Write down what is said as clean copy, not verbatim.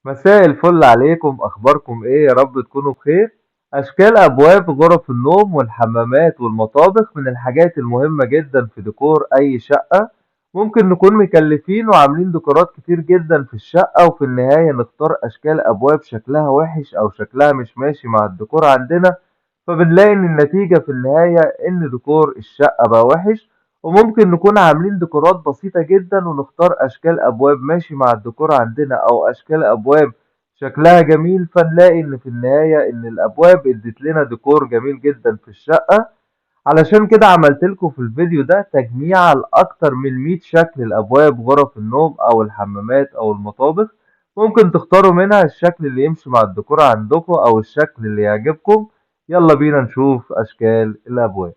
مساء الفل عليكم، اخباركم ايه؟ يا رب تكونوا بخير. اشكال ابواب غرف النوم والحمامات والمطابخ من الحاجات المهمة جدا في ديكور اي شقة. ممكن نكون مكلفين وعاملين ديكورات كتير جدا في الشقة، وفي النهاية نختار اشكال ابواب شكلها وحش او شكلها مش ماشي مع الديكور عندنا، فبنلاقي ان النتيجة في النهاية ان ديكور الشقة بقى وحش. وممكن نكون عاملين ديكورات بسيطة جدا ونختار أشكال أبواب ماشي مع الديكور عندنا، أو أشكال أبواب شكلها جميل، فنلاقي إن في النهاية إن الأبواب ادت لنا ديكور جميل جدا في الشقة. علشان كده عملت لكم في الفيديو ده تجميع لأكتر من 100 شكل الأبواب غرف النوم أو الحمامات أو المطابخ. ممكن تختاروا منها الشكل اللي يمشي مع الديكور عندكم أو الشكل اللي يعجبكم. يلا بينا نشوف أشكال الأبواب.